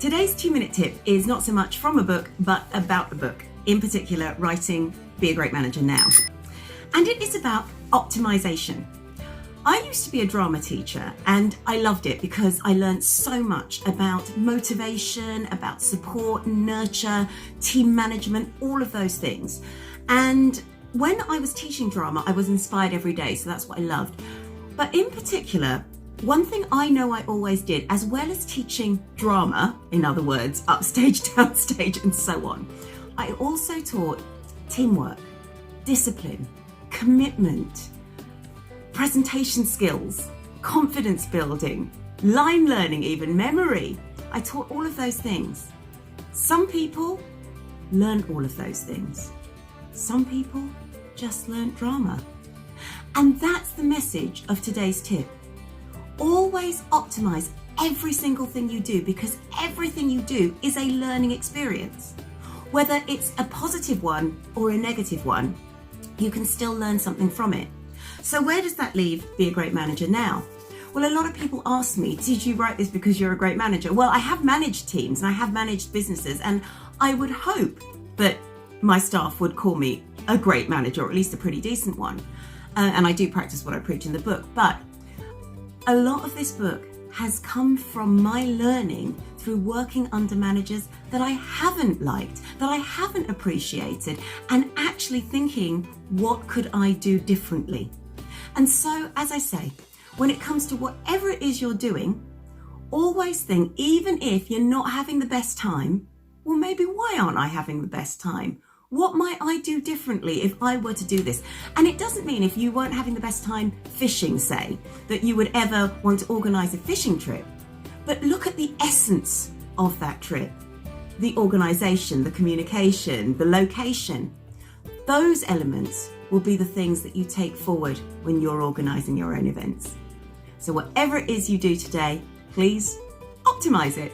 Today's 2-minute tip is not so much from a book, but about a book, in particular, writing Be a Great Manager Now. And it is about optimization. I used to be a drama teacher and I loved it because I learned so much about motivation, about support, nurture, team management, all of those things. And when I was teaching drama, I was inspired every day, so that's what I loved. But in particular, one thing I know I always did, as well as teaching drama, in other words, upstage, downstage, and so on, I also taught teamwork, discipline, commitment, presentation skills, confidence building, line learning even, memory. I taught all of those things. Some people learn all of those things. Some people just learn drama. And that's the message of today's tip. Always optimize every single thing you do, because everything you do is a learning experience. Whether it's a positive one or a negative one, you can still learn something from it. So where does that leave Be a Great Manager Now? Well, a lot of people ask me, did you write this because you're a great manager? Well, I have managed teams and I have managed businesses, and I would hope that my staff would call me a great manager, or at least a pretty decent one. And I do practice what I preach in the book. But a lot of this book has come from my learning through working under managers that I haven't liked, that I haven't appreciated, and actually thinking, what could I do differently? And so, as I say, when it comes to whatever it is you're doing, always think, even if you're not having the best time, well, maybe why aren't I having the best time? What might I do differently if I were to do this? And it doesn't mean if you weren't having the best time fishing, say, that you would ever want to organise a fishing trip. But look at the essence of that trip. The organisation, the communication, the location. Those elements will be the things that you take forward when you're organising your own events. So whatever it is you do today, please optimise it.